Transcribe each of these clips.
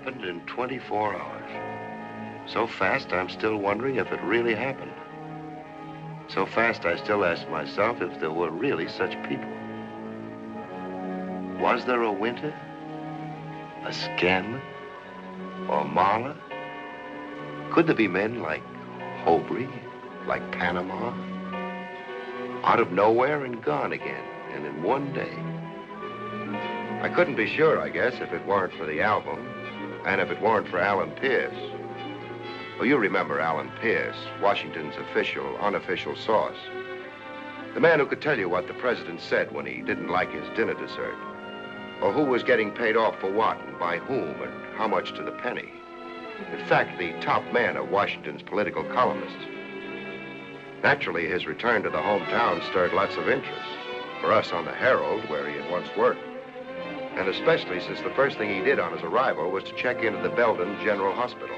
happened in 24 hours. So fast, I'm still wondering if it really happened. So fast, I still ask myself if there were really such people. Was there a Winter? A Scanlon? Or Marla? Could there be men like Hobry, like Panama? Out of nowhere and gone again, and in one day. I couldn't be sure, I guess, if it weren't for the album, and if it weren't for Alan Pierce. Well, you remember Alan Pierce, Washington's official, unofficial source. The man who could tell you what the president said when he didn't like his dinner dessert, or who was getting paid off for what, and by whom, and how much to the penny. In fact, the top man of Washington's political columnists. Naturally, his return to the hometown stirred lots of interest. For us on the Herald, where he had once worked. And especially since the first thing he did on his arrival was to check into the Belden General Hospital.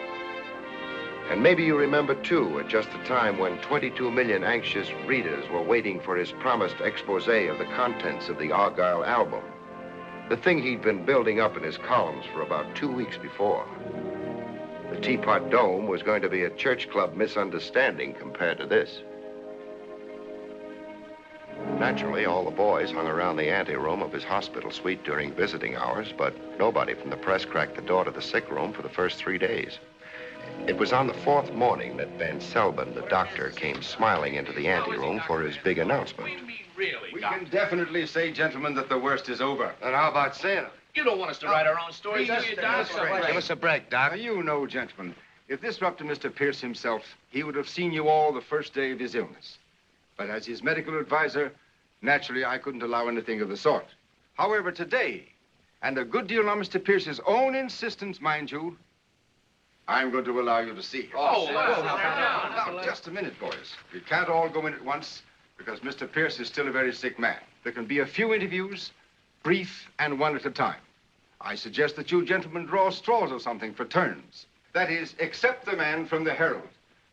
And maybe you remember, too, at just the time when 22 million anxious readers were waiting for his promised expose of the contents of the Argyle album. The thing he'd been building up in his columns for about 2 weeks before. The Teapot Dome was going to be a church club misunderstanding compared to this. Naturally, all the boys hung around the anteroom of his hospital suite during visiting hours, but nobody from the press cracked the door to the sick room for the first 3 days. It was on the 4th morning that Van Selben, the doctor, came smiling into the anteroom for his big announcement. We can definitely say, gentlemen, that the worst is over. And how about saying it? You don't want us to write our own stories, do you, Doc? Give us a break, Doc. Now, you know, gentlemen, if this were up to Mr. Pierce himself, he would have seen you all the first day of his illness. But as his medical advisor, naturally, I couldn't allow anything of the sort. However, today, and a good deal on Mr. Pierce's own insistence, mind you, I'm going to allow you to see him. Now, just a minute, boys. We can't all go in at once because Mr. Pierce is still a very sick man. There can be a few interviews, brief and one at a time. I suggest that you gentlemen draw straws or something for turns. That is, except the man from the Herald.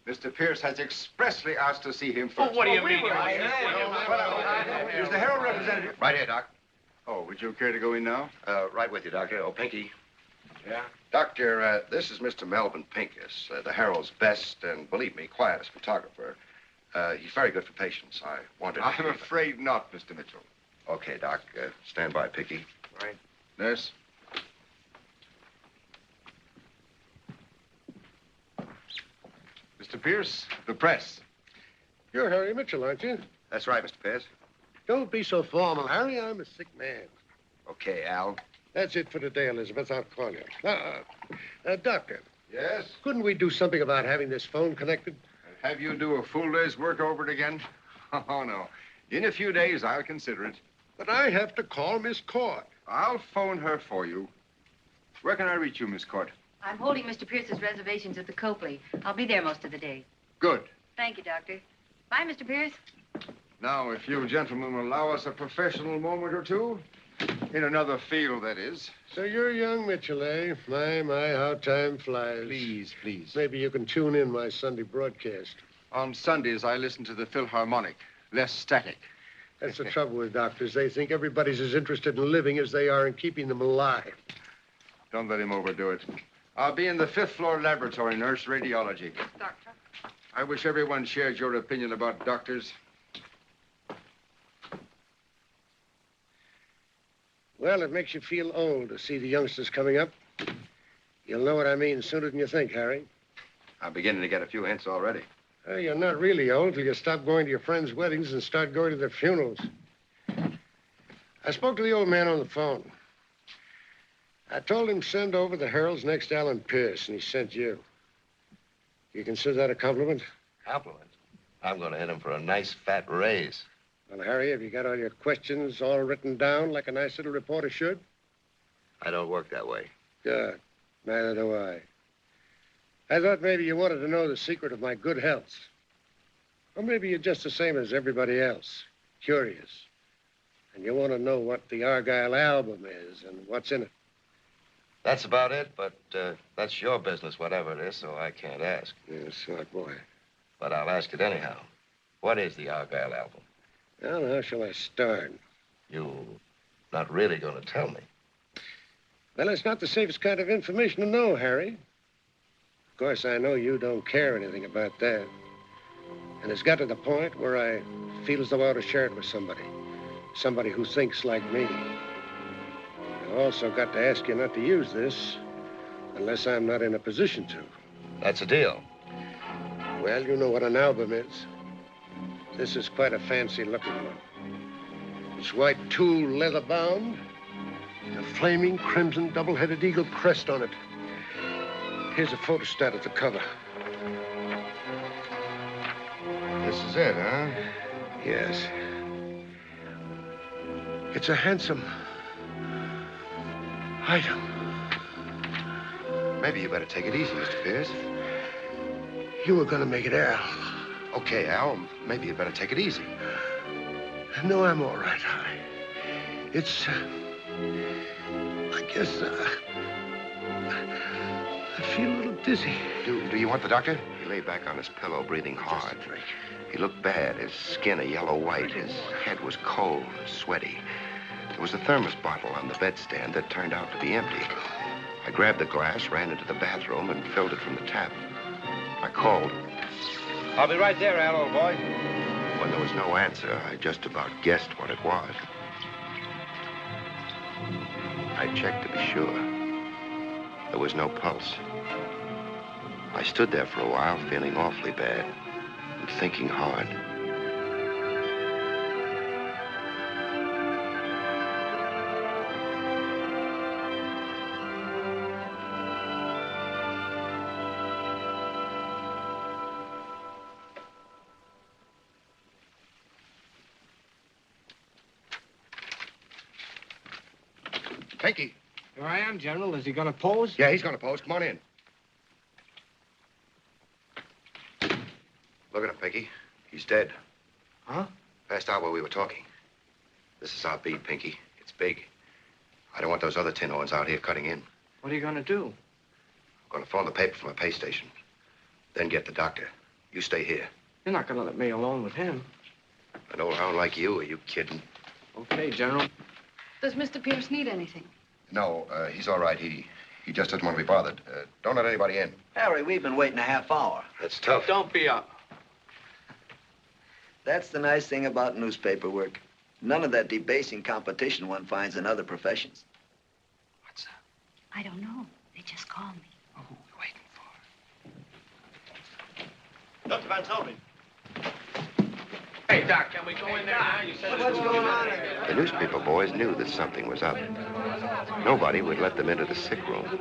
Mr. Pierce has expressly asked to see him first. Oh, what do you mean? Is the Herald representative? Right here, Doc. Oh, would you care to go in now? Right with you, Doctor. Oh, Pinky. Yeah? Doctor, this is Mr. Melvin Pincus, the Herald's best and, believe me, quietest photographer. He's very good for patients. I wanted to... I'm afraid not, Mr. Mitchell. Okay, Doc. Stand by, Pinky. Right. Nurse? Mr. Pierce, the press. You're Harry Mitchell, aren't you? That's right, Mr. Pierce. Don't be so formal, Harry. I'm a sick man. Okay, Al. That's it for today, Elizabeth. I'll call you. Doctor. Yes? Couldn't we do something about having this phone connected? Have you do a full day's work over it again? Oh, no. In a few days, I'll consider it. But I have to call Miss Court. I'll phone her for you. Where can I reach you, Miss Court? I'm holding Mr. Pierce's reservations at the Copley. I'll be there most of the day. Good. Thank you, Doctor. Bye, Mr. Pierce. Now, if you gentlemen will allow us a professional moment or two, in another field, that is. So you're young Mitchell, eh? My, how time flies. Please, please. Maybe you can tune in my Sunday broadcast. On Sundays, I listen to the Philharmonic. Less static. That's the trouble with doctors. They think everybody's as interested in living as they are in keeping them alive. Don't let him overdo it. I'll be in the 5th floor laboratory, nurse radiology. Doctor. I wish everyone shared your opinion about doctors. Well, it makes you feel old to see the youngsters coming up. You'll know what I mean sooner than you think, Harry. I'm beginning to get a few hints already. You're not really old till you stop going to your friends' weddings and start going to their funerals. I spoke to the old man on the phone. I told him send over the Herald's next Alan Pierce, and he sent you. You consider that a compliment? Compliment? I'm going to hit him for a nice fat raise. Well, Harry, have you got all your questions all written down like a nice little reporter should? I don't work that way. Good. Neither do I. I thought maybe you wanted to know the secret of my good health. Or maybe you're just the same as everybody else, curious. And you want to know what the Argyle album is and what's in it. That's about it, but that's your business, whatever it is, so I can't ask. You're a smart boy. But I'll ask it anyhow. What is the Argyle album? Well, how shall I start? You not really going to tell me? Well, it's not the safest kind of information to know, Harry. Of course, I know you don't care anything about that. And it's got to the point where I feel as though I ought to share it with somebody. Somebody who thinks like me. I've also got to ask you not to use this unless I'm not in a position to. That's a deal. Well, you know what an album is. This is quite a fancy-looking one. It's white tulle leather-bound, and a flaming crimson double-headed eagle crest on it. Here's a photostat of the cover. This is it, huh? Yes. It's a handsome item. Maybe you better take it easy, Mr. Pierce. You were gonna make it Al. Okay, Al, maybe you better take it easy. No, I'm all right, Harry. It's, I guess, I feel a little dizzy. Do you want the doctor? He lay back on his pillow, breathing hard. Just a drink. He looked bad, his skin a yellow white. His head was cold and sweaty. There was a thermos bottle on the bedstand that turned out to be empty. I grabbed the glass, ran into the bathroom, and filled it from the tap. I called. I'll be right there, Al, old boy. When there was no answer, I just about guessed what it was. I checked to be sure. There was no pulse. I stood there for a while, feeling awfully bad and thinking hard. Pinky. Here I am, General. Is he going to pose? Yeah, he's going to pose. Come on in. Look at him, Pinky. He's dead. Huh? Passed out while we were talking. This is our bead, Pinky. It's big. I don't want those other tin horns out here cutting in. What are you going to do? I'm going to phone the paper from a pay station. Then get the doctor. You stay here. You're not going to let me alone with him. An old hound like you, are you kidding? Okay, General. Does Mr. Pierce need anything? No, he's all right. He just doesn't want to be bothered. Don't let anybody in. Harry, we've been waiting a half hour. That's tough. Don't be up. That's the nice thing about newspaper work. None of that debasing competition one finds in other professions. What's that? I don't know. They just called me. Oh, who are we waiting for? Dr. Van Selby. Hey, Doc, can we go in there now? You said What's going on in The newspaper boys knew that something was up. Nobody would let them into the sick room.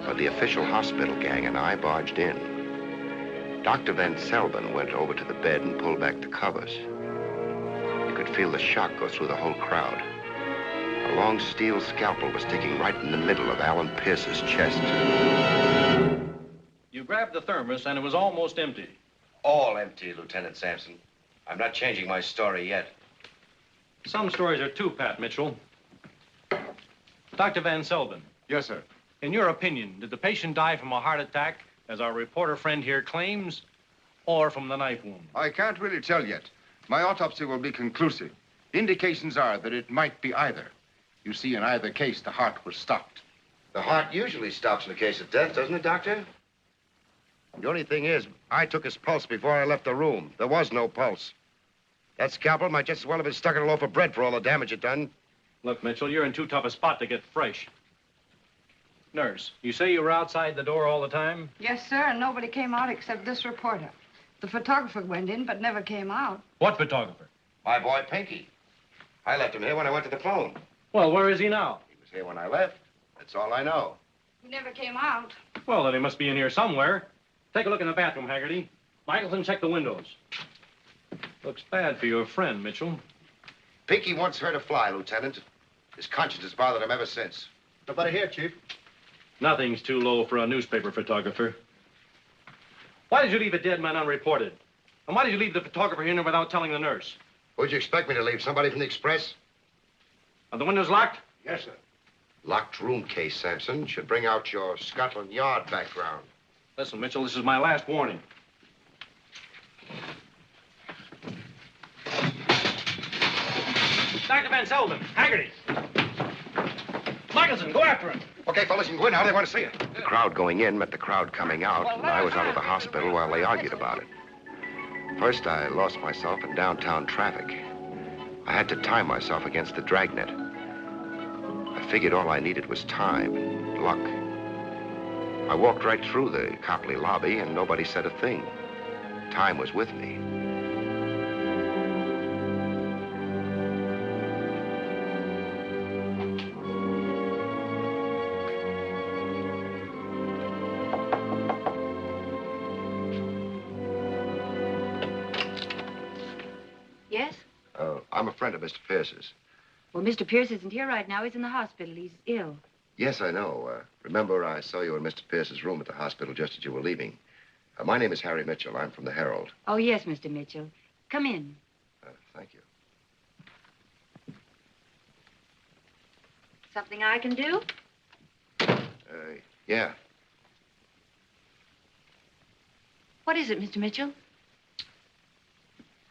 But the official hospital gang and I barged in. Dr. Van Selben went over to the bed and pulled back the covers. You could feel the shock go through the whole crowd. A long steel scalpel was sticking right in the middle of Alan Pierce's chest. You grabbed the thermos and it was almost empty. all empty, Lieutenant Sampson. I'm not changing my story yet. Some stories are too pat, Mitchell. Dr. Van Selben, Yes, sir. in your opinion, did the patient die from a heart attack, as our reporter friend here claims, or from the knife wound? I can't really tell yet. My autopsy will be conclusive. Indications are that it might be either. You see, in either case, the heart was stopped. The heart usually stops in a case of death, doesn't it, Doctor? The only thing is, I took his pulse before I left the room. There was no pulse. That scalpel might just as well have been stuck in a loaf of bread for all the damage it done. Look, Mitchell, you're in too tough a spot to get fresh. Nurse, you say you were outside the door all the time? Yes, sir, and nobody came out except this reporter. The photographer went in, but never came out. What photographer? My boy, Pinky. I left him here when I went to the phone. Well, where is he now? He was here when I left. That's all I know. He never came out. Well, then he must be in here somewhere. Take a look in the bathroom, Haggerty. Michelson, check the windows. Looks bad for your friend, Mitchell. Pinky once heard a fly, Lieutenant. His conscience has bothered him ever since. Nobody here, Chief. Nothing's too low for a newspaper photographer. Why did you leave a dead man unreported? And why did you leave the photographer here without telling the nurse? Who'd you expect me to leave? Somebody from the Express? Are the windows locked? Yes, sir. Locked room case, Sampson. Should bring out your Scotland Yard background. Listen, Mitchell, this is my last warning. Dr. Van Selden, Haggerty. Michelson, go after him. Okay, fellas, you can go in now. They want to see you. The crowd going in met the crowd coming out, and I was out of the hospital while they argued about it. First, I lost myself in downtown traffic. I had to time myself against the dragnet. I figured all I needed was time and luck. I walked right through the Copley lobby, and nobody said a thing. Time was with me. Yes? I'm a friend of Mr. Pierce's. Well, Mr. Pierce isn't here right now. He's in the hospital. He's ill. Yes, I know. Remember, I saw you in Mr. Pierce's room at the hospital just as you were leaving. My name is Harry Mitchell. I'm from the Herald. Oh, yes, Mr. Mitchell. Come in. Thank you. Something I can do? Yeah. What is it, Mr. Mitchell?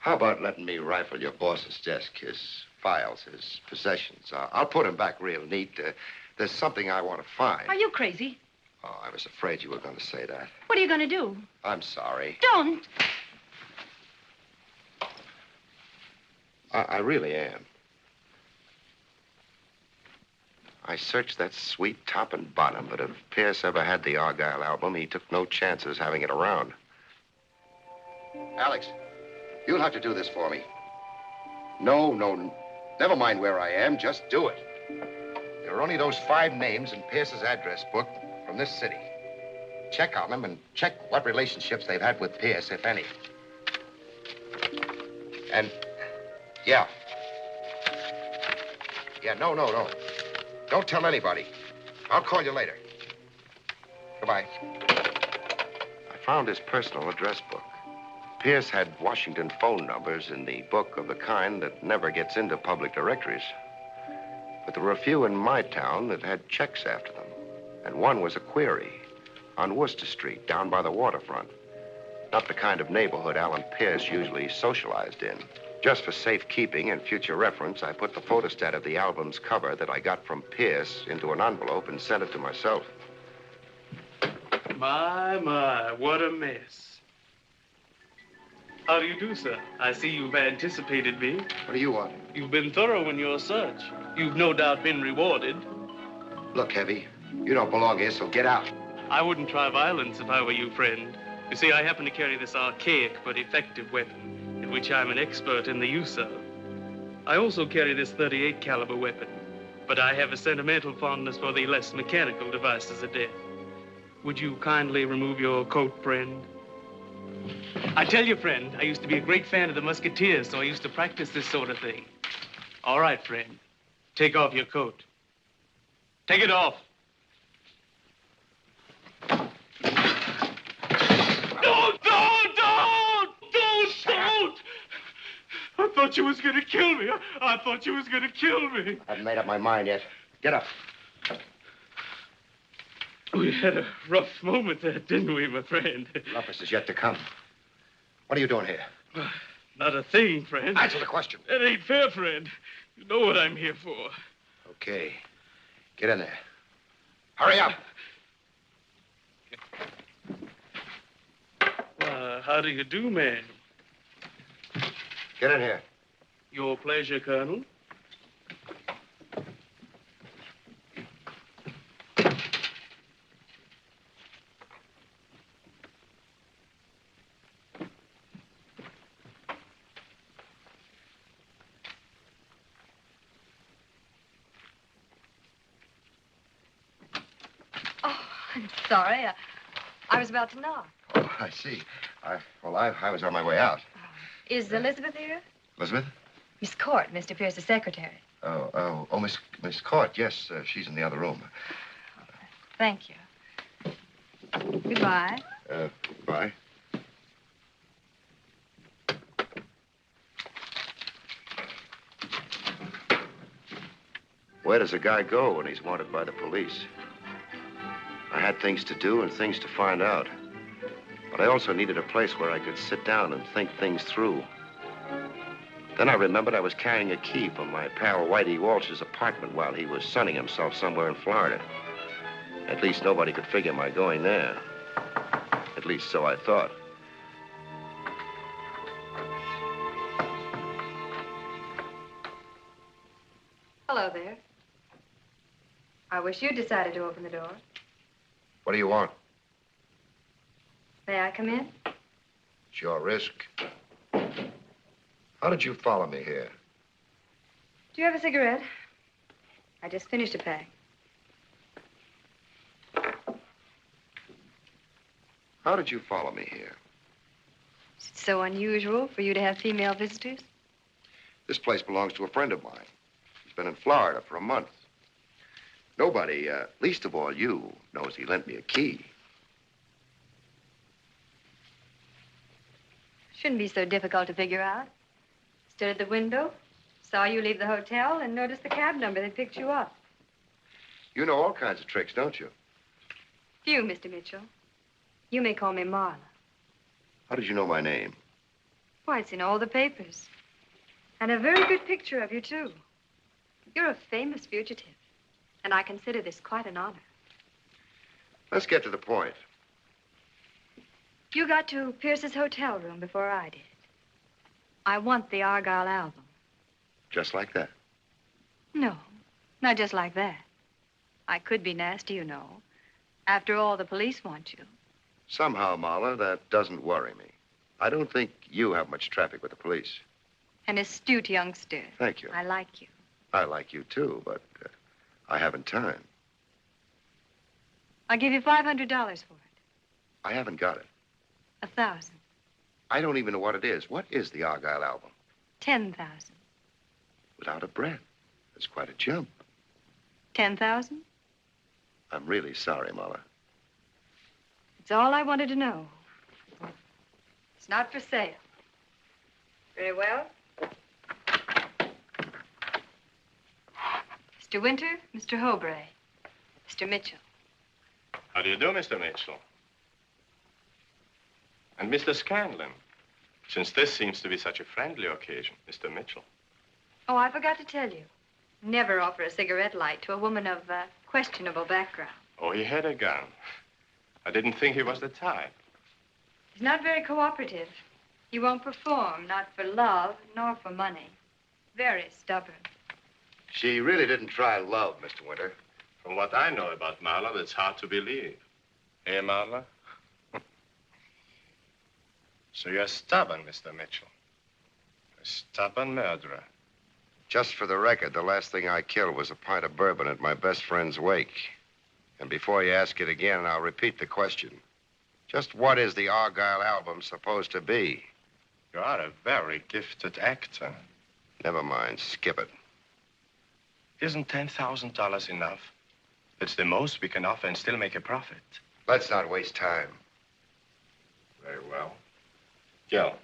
How about letting me rifle your boss's desk, his files, his possessions? I'll put them back real neat. There's something I want to find. Are you crazy? Oh, I was afraid you were going to say that. What are you going to do? I'm sorry. Don't. I really am. I searched that sweet top and bottom, but if Pierce ever had the Argyle album, he took no chances having it around. Alex, you'll have to do this for me. No, never mind where I am. Just do it. There are only those 5 names in Pierce's address book from this city. Check on them and check what relationships they've had with Pierce, if any. And, yeah. Yeah, no. Don't tell anybody. I'll call you later. Goodbye. I found his personal address book. Pierce had Washington phone numbers in the book of the kind that never gets into public directories. But there were a few in my town that had checks after them. And one was a query on Worcester Street, down by the waterfront. Not the kind of neighborhood Alan Pierce usually socialized in. Just for safekeeping and future reference, I put the photostat of the album's cover that I got from Pierce into an envelope and sent it to myself. My, what a mess. How do you do, sir? I see you've anticipated me. What do you want? You've been thorough in your search. You've no doubt been rewarded. Look, Heavy, you don't belong here, so get out. I wouldn't try violence if I were you, friend. You see, I happen to carry this archaic but effective weapon, in which I'm an expert in the use of. I also carry this .38 caliber weapon, but I have a sentimental fondness for the less mechanical devices of death. Would you kindly remove your coat, friend? I tell you, friend, I used to be a great fan of the Musketeers, so I used to practice this sort of thing. All right, friend. Take off your coat. Take it off. Don't! I thought you was gonna kill me. I thought you was gonna kill me. I haven't made up my mind yet. Get up. We had a rough moment there, didn't we, my friend? Roughest is yet to come. What are you doing here? Not a thing, friend. Answer the question. That ain't fair, friend. You know what I'm here for. Okay. Get in there. Hurry up. How do you do, man? Get in here. Your pleasure, Colonel. I'm sorry. I was about to knock. Oh, I see. I was on my way out. Is Elizabeth here? Elizabeth? Miss Court, Mr. Pierce's secretary. Miss Court. Yes, she's in the other room. Thank you. Goodbye. Bye. Where does a guy go when he's wanted by the police? I had things to do and things to find out. But I also needed a place where I could sit down and think things through. Then I remembered I was carrying a key from my pal Whitey Walsh's apartment while he was sunning himself somewhere in Florida. At least nobody could figure my going there. At least so I thought. Hello there. I wish you'd decided to open the door. What do you want? May I come in? It's your risk. How did you follow me here? Do you have a cigarette? I just finished a pack. How did you follow me here? Is it so unusual for you to have female visitors? This place belongs to a friend of mine. He's been in Florida for a month. Nobody, least of all you, knows he lent me a key. Shouldn't be so difficult to figure out. Stood at the window, saw you leave the hotel, and noticed the cab number that picked you up. You know all kinds of tricks, don't you? Few, Mr. Mitchell. You may call me Marla. How did you know my name? Why, it's in all the papers. And a very good picture of you, too. You're a famous fugitive, and I consider this quite an honor. Let's get to the point. You got to Pierce's hotel room before I did. I want the Argyle album. Just like that. No, not just like that. I could be nasty, you know. After all, the police want you. Somehow, Marla, that doesn't worry me. I don't think you have much traffic with the police. An astute youngster. Thank you. I like you. I like you, too, but I haven't time. I'll give you $500 for it. I haven't got it. 1,000. I don't even know what it is. What is the Argyle album? 10,000. Without a breath. It's quite a jump. 10,000? I'm really sorry, Marla. It's all I wanted to know. It's not for sale. Very well. Mr. Winter, Mr. Hobray, Mr. Mitchell. How do you do, Mr. Mitchell? And Mr. Scanlon, since this seems to be such a friendly occasion, Mr. Mitchell. Oh, I forgot to tell you. Never offer a cigarette light to a woman of questionable background. Oh, he had a gun. I didn't think he was the type. He's not very cooperative. He won't perform, not for love, nor for money. Very stubborn. She really didn't try love, Mr. Winter. From what I know about Marla, that's hard to believe. Eh, Marla? So you're stubborn, Mr. Mitchell. A stubborn murderer. Just for the record, the last thing I killed was a pint of bourbon at my best friend's wake. And before you ask it again, I'll repeat the question. Just what is the Argyle album supposed to be? You are a very gifted actor. Never mind, skip it. Isn't $10,000 enough? It's the most we can offer and still make a profit. Let's not waste time. Very well. Gil.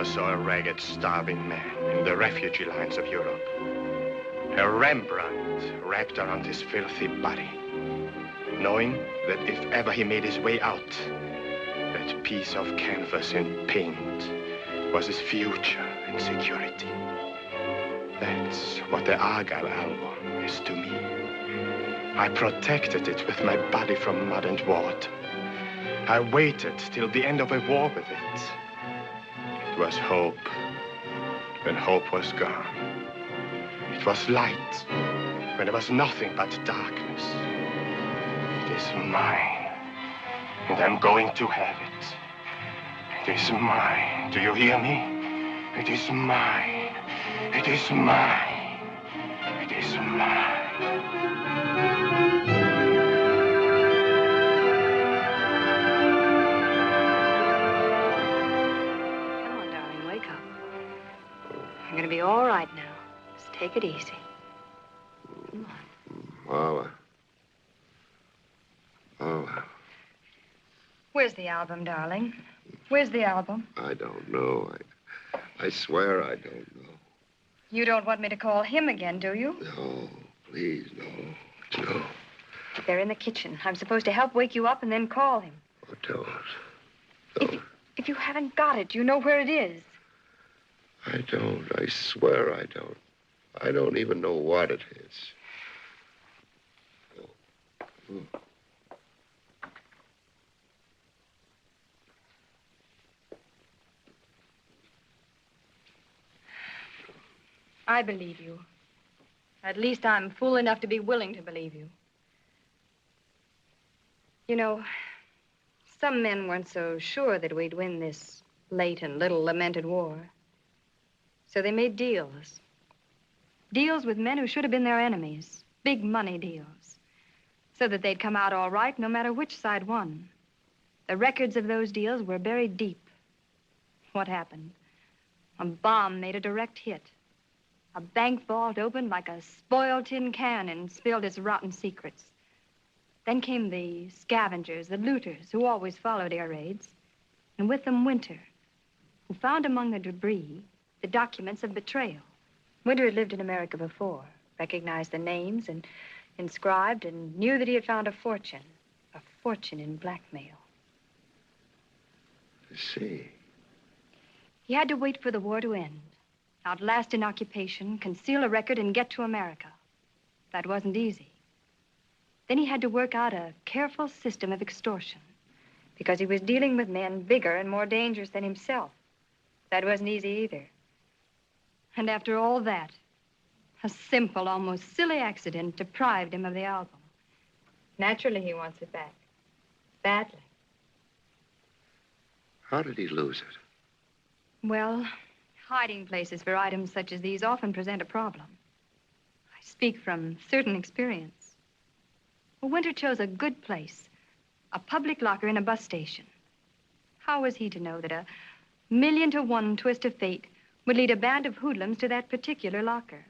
Saw a ragged, starving man in the refugee lines of Europe. A Rembrandt wrapped around his filthy body, knowing that if ever he made his way out, that piece of canvas and paint was his future and security. That's what the Argyle album is to me. I protected it with my body from mud and water. I waited till the end of a war with it. It was hope, when hope was gone. It was light, when there was nothing but darkness. It is mine, and I'm going to have it. It is mine. Do you hear me? It is mine. It is mine. It is mine. You're going to be all right now. Just take it easy. Come on. Marla. Marla. Where's the album, darling? Where's the album? I don't know. I swear I don't know. You don't want me to call him again, do you? No, please, no. No. They're in the kitchen. I'm supposed to help wake you up and then call him. Oh, don't. If you haven't got it, you know where it is. I don't. I swear I don't. I don't even know what it is. Oh. Oh. I believe you. At least I'm fool enough to be willing to believe you. You know, some men weren't so sure that we'd win this late and little lamented war. So they made deals. Deals with men who should have been their enemies. Big money deals. So that they'd come out all right no matter which side won. The records of those deals were buried deep. What happened? A bomb made a direct hit. A bank vault opened like a spoiled tin can and spilled its rotten secrets. Then came the scavengers, the looters, who always followed air raids. And with them, Winter, who found among the debris the documents of betrayal. Winter had lived in America before, recognized the names and inscribed, and knew that he had found a fortune in blackmail. I see. He had to wait for the war to end, outlast an occupation, conceal a record, and get to America. That wasn't easy. Then he had to work out a careful system of extortion because he was dealing with men bigger and more dangerous than himself. That wasn't easy either. And after all that, a simple, almost silly accident deprived him of the album. Naturally, he wants it back. Badly. How did he lose it? Well, hiding places for items such as these often present a problem. I speak from certain experience. Well, Winter chose a good place, a public locker in a bus station. How was he to know that a 1,000,000-to-1 twist of fate would lead a band of hoodlums to that particular locker?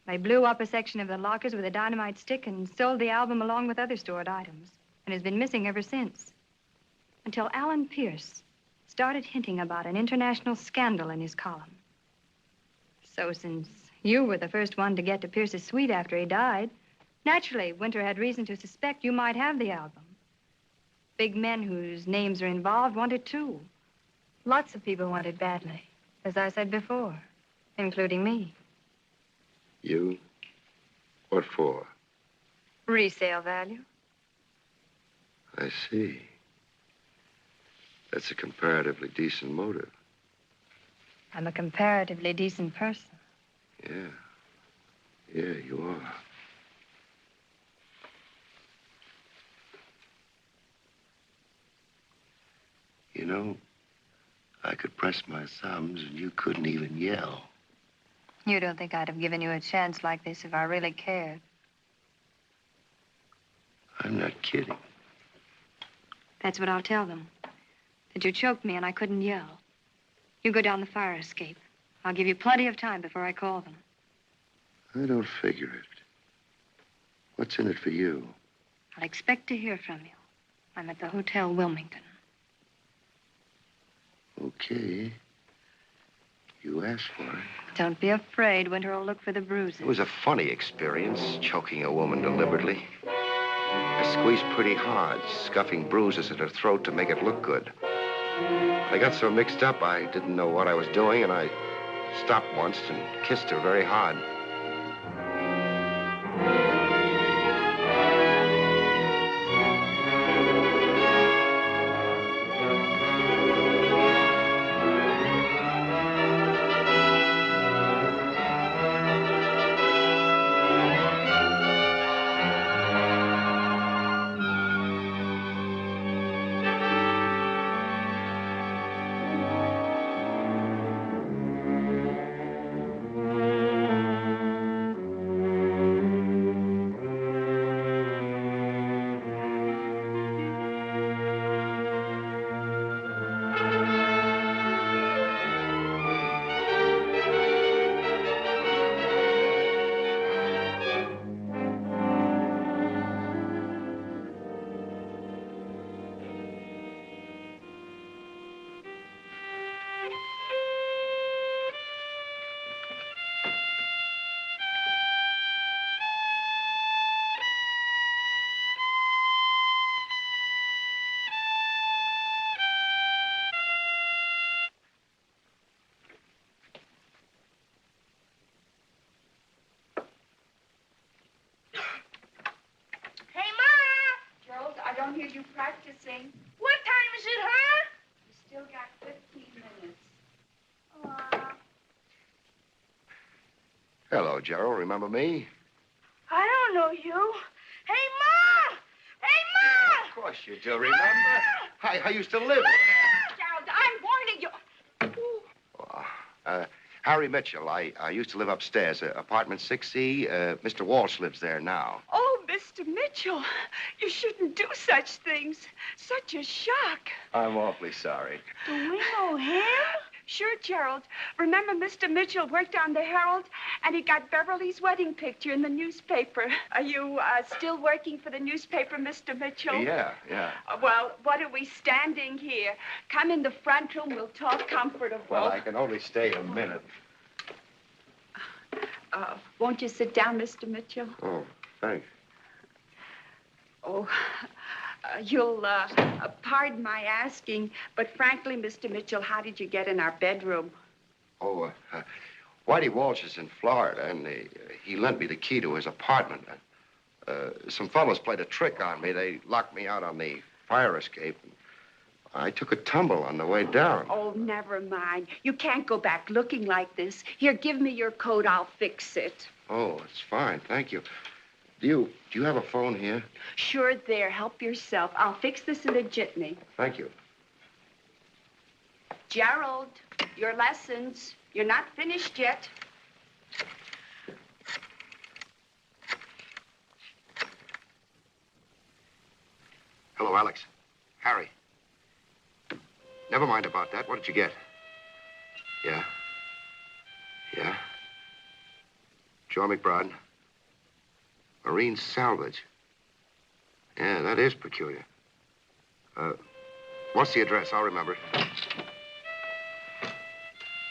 They blew up a section of the lockers with a dynamite stick and sold the album along with other stored items, and has been missing ever since. Until Alan Pierce started hinting about an international scandal in his column. So since you were the first one to get to Pierce's suite after he died, naturally, Winter had reason to suspect you might have the album. Big men whose names are involved want it too. Lots of people want it badly, as I said before, including me. You? What for? Resale value. I see. That's a comparatively decent motive. I'm a comparatively decent person. Yeah. Yeah, you are. You know, I could press my thumbs and you couldn't even yell. You don't think I'd have given you a chance like this if I really cared? I'm not kidding. That's what I'll tell them. That you choked me and I couldn't yell. You go down the fire escape. I'll give you plenty of time before I call them. I don't figure it. What's in it for you? I'll expect to hear from you. I'm at the Hotel Wilmington. Okay. You asked for it. Don't be afraid. Winter will look for the bruises. It was a funny experience, choking a woman deliberately. I squeezed pretty hard, scuffing bruises at her throat to make it look good. I got so mixed up, I didn't know what I was doing, and I stopped once and kissed her very hard. you practicing. What time is it, huh? You still got 15 minutes. Aw. Hello, Gerald. Remember me? I don't know you. Hey, Ma! Hey, Ma! Of course you do. Remember? I used to live. Gerald, I'm warning you. Harry Mitchell. I used to live upstairs, apartment 6E. Mr. Walsh lives there now. Oh, Mr. Mitchell, you shouldn't do such things. Such a shock. I'm awfully sorry. Do we know him? Sure, Gerald. Remember Mr. Mitchell worked on the Herald, and he got Beverly's wedding picture in the newspaper. Are you still working for the newspaper, Mr. Mitchell? Yeah. Well, what are we standing here? Come in the front room. We'll talk comfortable. Well, I can only stay a minute. Won't you sit down, Mr. Mitchell? Oh, thanks. Oh, you'll pardon my asking, but frankly, Mr. Mitchell, how did you get in our bedroom? Oh, Whitey Walsh is in Florida, and he lent me the key to his apartment. Some fellows played a trick on me. They locked me out on the fire escape. I took a tumble on the way down. Oh, never mind. You can't go back looking like this. Here, give me your coat. I'll fix it. Oh, it's fine. Thank you. Do you have a phone here? Sure, there. Help yourself. I'll fix this in a jitney. Thank you. Gerald, your lessons. You're not finished yet. Hello, Alex. Harry. Never mind about that. What did you get? Yeah. Joe McBride. Marine salvage. Yeah, that is peculiar. What's the address? I'll remember it.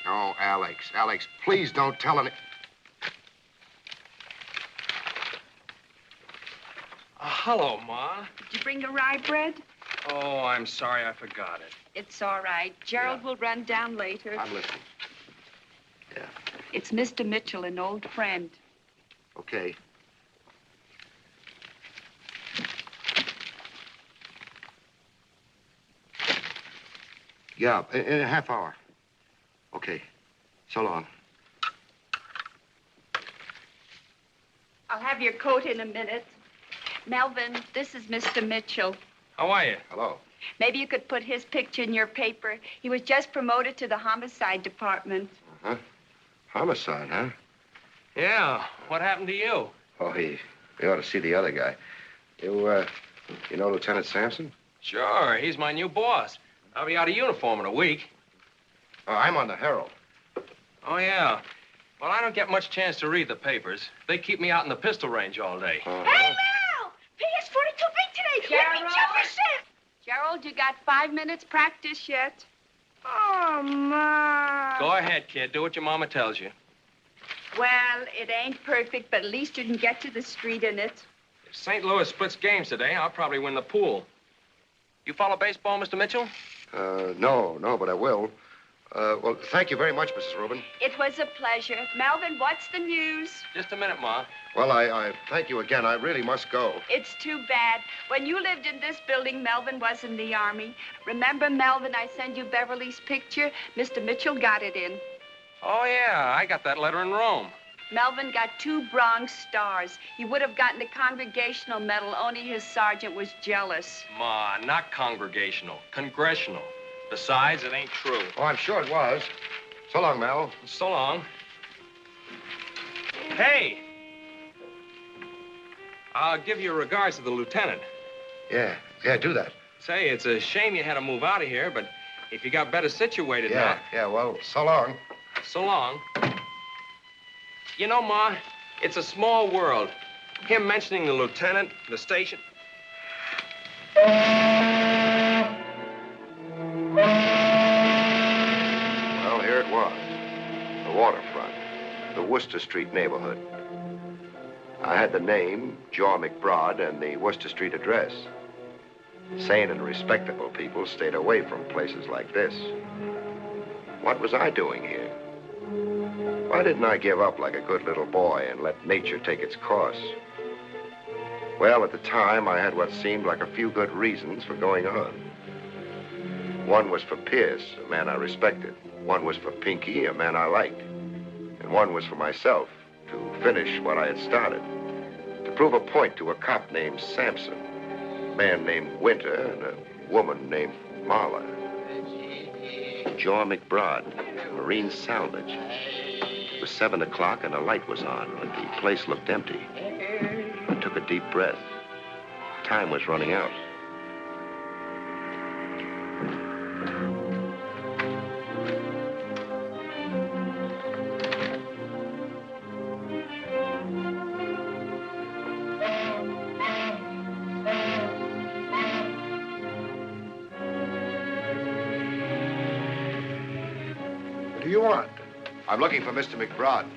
Oh, Alex, please don't tell any... Hello, Ma. Did you bring the rye bread? Oh, I'm sorry, I forgot it. It's all right. Gerald will run down later. I'm listening. Yeah. It's Mr. Mitchell, an old friend. Okay. Yeah, in a half hour. Okay. So long. I'll have your coat in a minute. Melvin, this is Mr. Mitchell. How are you? Hello. Maybe you could put his picture in your paper. He was just promoted to the homicide department. Uh-huh. Homicide, huh? Yeah. What happened to you? Oh, he ought to see the other guy. You know Lieutenant Sampson? Sure. He's my new boss. I'll be out of uniform in a week. Oh, I'm on the Herald. Oh, yeah. Well, I don't get much chance to read the papers. They keep me out in the pistol range all day. Hey, Mel! PS-42 big today. Let me jump a set. Gerald, you got 5 minutes practice yet? Oh, Ma. Go ahead, kid. Do what your mama tells you. Well, it ain't perfect, but at least you can get to the street in it. If St. Louis splits games today, I'll probably win the pool. You follow baseball, Mr. Mitchell? No, but I will. Well, thank you very much, Mrs. Rubin. It was a pleasure. Melvin, what's the news? Just a minute, Ma. Well, I thank you again. I really must go. It's too bad. When you lived in this building, Melvin was in the Army. Remember, Melvin, I sent you Beverly's picture? Mr. Mitchell got it in. Oh, yeah. I got that letter in Rome. Melvin got 2 Bronze Stars. He would have gotten the Congregational Medal, only his sergeant was jealous. Ma, not congregational. Congressional. Besides, it ain't true. Oh, I'm sure it was. So long, Mel. So long. Hey! I'll give your regards to the lieutenant. Yeah, do that. Say, it's a shame you had to move out of here, but if you got better situated now... Yeah, well, so long. So long. You know, Ma, it's a small world. Him mentioning the lieutenant, the station... Well, here it was. The waterfront. The Worcester Street neighborhood. I had the name, Joe McBride, and the Worcester Street address. Sane and respectable people stayed away from places like this. What was I doing here? Why didn't I give up like a good little boy and let nature take its course? Well, at the time, I had what seemed like a few good reasons for going on. One was for Pierce, a man I respected. One was for Pinky, a man I liked. And one was for myself, to finish what I had started. To prove a point to a cop named Sampson, a man named Winter, and a woman named Marla. Joe McBride, Marine Salvage. It was 7 o'clock and a light was on, and the place looked empty. I took a deep breath. Time was running out. What do you want? I'm looking for Mr. McBride.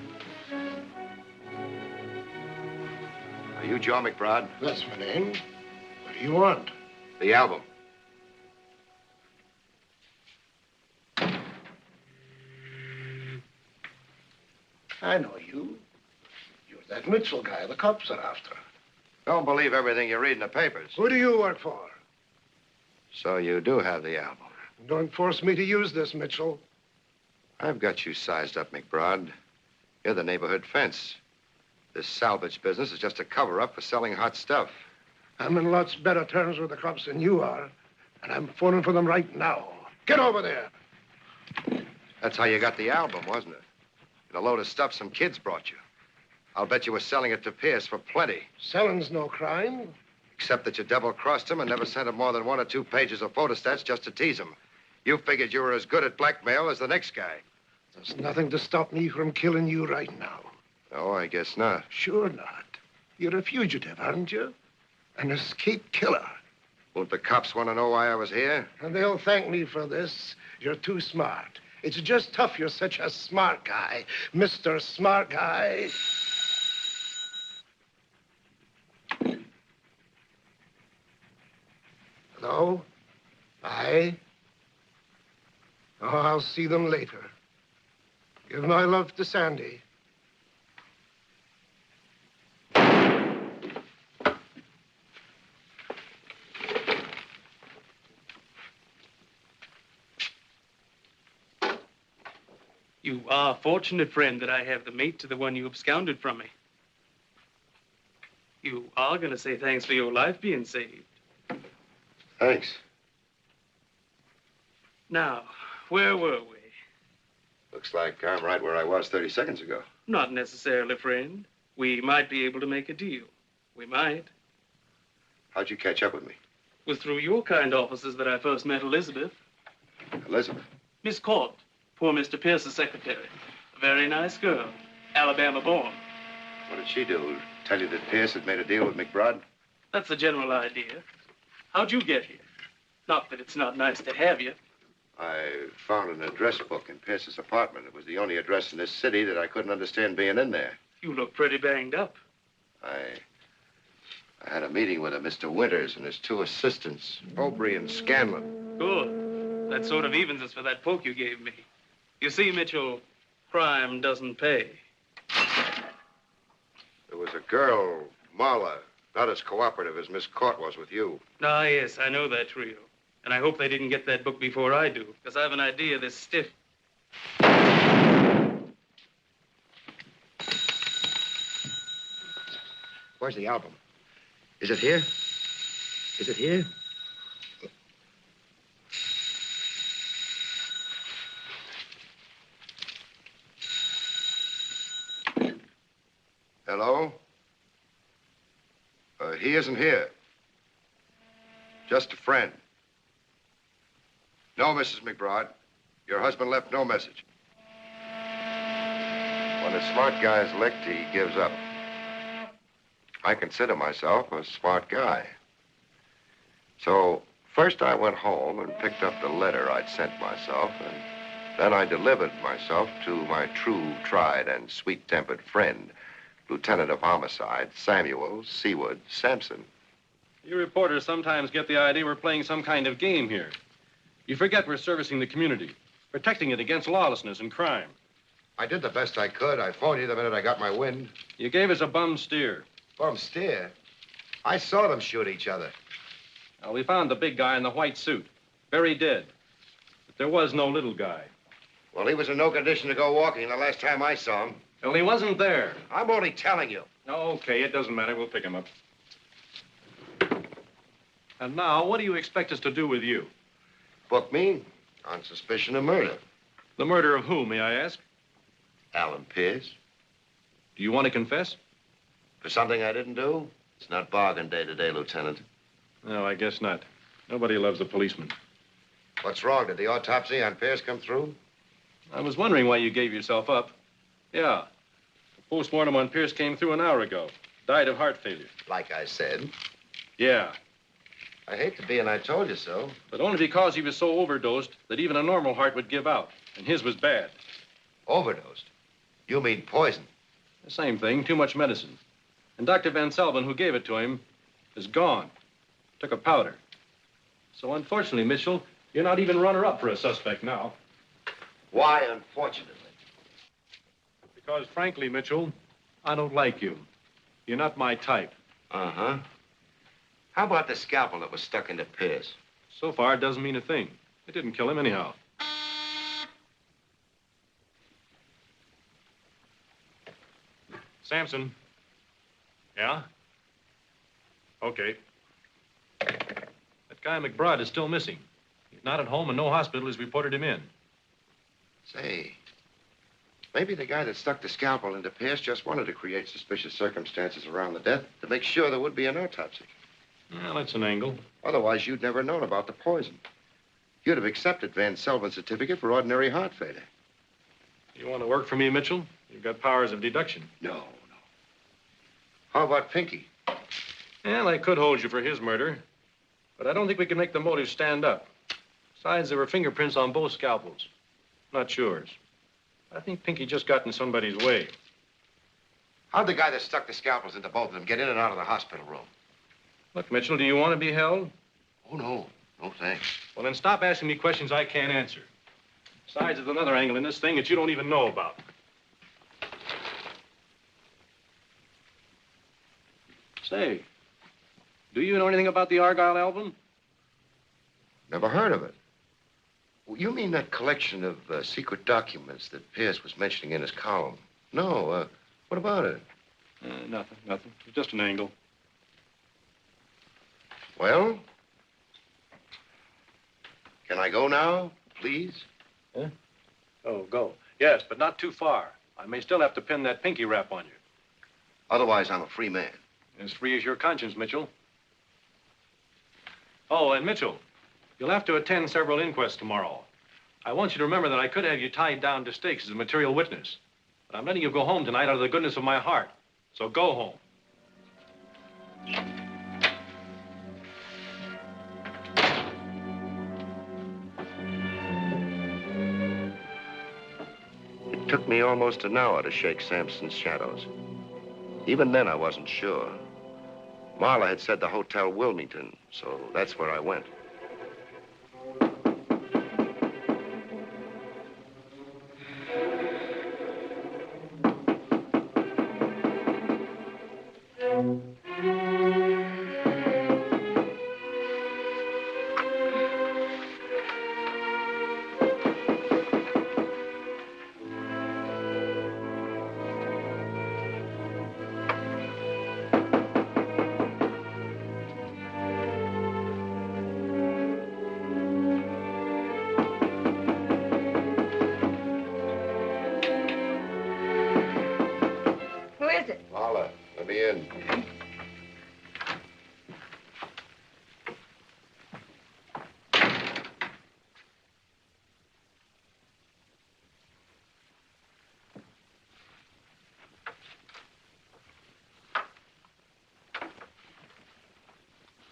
Are you Joe McBride? That's my name. What do you want? The album. I know you. You're that Mitchell guy the cops are after. Don't believe everything you read in the papers. Who do you work for? So you do have the album. Don't force me to use this, Mitchell. I've got you sized up, McBride. You're the neighborhood fence. This salvage business is just a cover-up for selling hot stuff. I'm in lots better terms with the cops than you are, and I'm phoning for them right now. Get over there. That's how you got the album, wasn't it? In a load of stuff some kids brought you. I'll bet you were selling it to Pierce for plenty. Selling's no crime. Except that you double-crossed him and never sent him more than 1 or 2 pages of photostats just to tease him. You figured you were as good at blackmail as the next guy. There's nothing to stop me from killing you right now. Oh, I guess not. Sure not. You're a fugitive, aren't you? An escaped killer. Won't the cops want to know why I was here? And they'll thank me for this. You're too smart. It's just tough you're such a smart guy. Mr. Smart Guy. Hello? Aye? Oh, I'll see them later. Give my love to Sandy. You are fortunate, friend, that I have the mate to the one you absconded from me. You are going to say thanks for your life being saved. Thanks. Now, where were we? Looks like I'm right where I was 30 seconds ago. Not necessarily, friend. We might be able to make a deal. We might. How'd you catch up with me? It was through your kind offices that I first met Elizabeth. Elizabeth? Miss Court, poor Mr. Pierce's secretary. A very nice girl. Alabama born. What did she do? Tell you that Pierce had made a deal with McBride? That's the general idea. How'd you get here? Not that it's not nice to have you. I found an address book in Pierce's apartment. It was the only address in this city that I couldn't understand being in there. You look pretty banged up. I had a meeting with a Mr. Winters and his 2 assistants, Aubrey and Scanlon. Good. That sort of evens us for that poke you gave me. You see, Mitchell, crime doesn't pay. There was a girl, Marla, not as cooperative as Miss Court was with you. Ah, yes, I know that trio. And I hope they didn't get that book before I do, because I have an idea this stiff. Where's the album? Is it here? Is it here? Hello? He isn't here. Just a friend. No, Mrs. McBride. Your husband left no message. When a smart guy's licked, he gives up. I consider myself a smart guy. So, first I went home and picked up the letter I'd sent myself, and then I delivered myself to my true, tried, and sweet-tempered friend, Lieutenant of Homicide, Samuel Seward Sampson. You reporters sometimes get the idea we're playing some kind of game here. You forget we're servicing the community, protecting it against lawlessness and crime. I did the best I could. I phoned you the minute I got my wind. You gave us a bum steer. Bum steer? I saw them shoot each other. Now, we found the big guy in the white suit, buried dead. But there was no little guy. Well, he was in no condition to go walking the last time I saw him. Well, he wasn't there. I'm only telling you. Okay, it doesn't matter. We'll pick him up. And now, what do you expect us to do with you? Book me on suspicion of murder. The murder of whom, may I ask? Alan Pierce. Do you want to confess? For something I didn't do? It's not bargain day today, Lieutenant. No, I guess not. Nobody loves a policeman. What's wrong? Did the autopsy on Pierce come through? I was wondering why you gave yourself up. Yeah. The postmortem on Pierce came through an hour ago. Died of heart failure. Like I said. Yeah. I hate to be an I told you so. But only because he was so overdosed that even a normal heart would give out. And his was bad. Overdosed? You mean poison? The same thing, too much medicine. And Dr. Van Selvin, who gave it to him, is gone. Took a powder. So unfortunately, Mitchell, you're not even runner-up for a suspect now. Why, unfortunately? Because, frankly, Mitchell, I don't like you. You're not my type. Uh-huh. How about the scalpel that was stuck into Pierce? So far, it doesn't mean a thing. It didn't kill him anyhow. Sampson. Yeah? Okay. That guy McBride is still missing. He's not at home and no hospital has reported him in. Say, maybe the guy that stuck the scalpel into Pierce just wanted to create suspicious circumstances around the death to make sure there would be an autopsy. Well, that's an angle. Otherwise, you'd never known about the poison. You'd have accepted Van Selvin's certificate for ordinary heart failure. You want to work for me, Mitchell? You've got powers of deduction. No. How about Pinky? Well, I could hold you for his murder, but I don't think we can make the motive stand up. Besides, there were fingerprints on both scalpels. Not yours. I think Pinky just got in somebody's way. How'd the guy that stuck the scalpels into both of them get in and out of the hospital room? Look, Mitchell, do you want to be held? Oh, no. No, thanks. Well, then stop asking me questions I can't answer. Besides, there's another angle in this thing that you don't even know about. Say, do you know anything about the Argyle album? Never heard of it. You mean that collection of secret documents that Pierce was mentioning in his column? No, what about it? Nothing. Just an angle. Well, can I go now, please? Huh? Oh, go. Yes, but not too far. I may still have to pin that pinky rap on you. Otherwise, I'm a free man. As free as your conscience, Mitchell. Oh, and Mitchell, you'll have to attend several inquests tomorrow. I want you to remember that I could have you tied down to stakes as a material witness. But I'm letting you go home tonight out of the goodness of my heart. So go home. It took me almost an hour to shake Sampson's shadows. Even then, I wasn't sure. Marla had said the Hotel Wilmington, so that's where I went. Marla, let me in.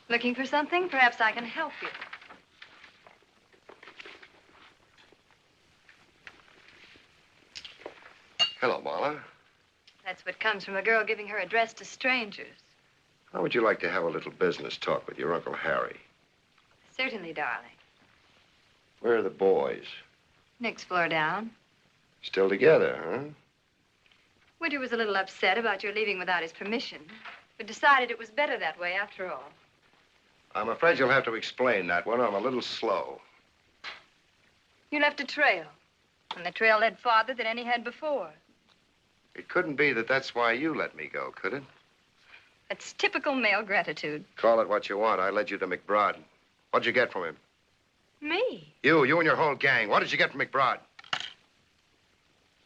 Looking for something? Perhaps I can help you. Hello, Marla. That's what comes from a girl giving her address to strangers. How would you like to have a little business talk with your Uncle Harry? Certainly, darling. Where are the boys? Next floor down. Still together, huh? Winter was a little upset about your leaving without his permission. but decided it was better that way after all. I'm afraid you'll have to explain that one. I'm a little slow. You left a trail, and the trail led farther than any had before. It couldn't be that that's why you let me go, could it? That's typical male gratitude. Call it what you want. I led you to McBride. What'd you get from him? Me? You and your whole gang. What did you get from McBride?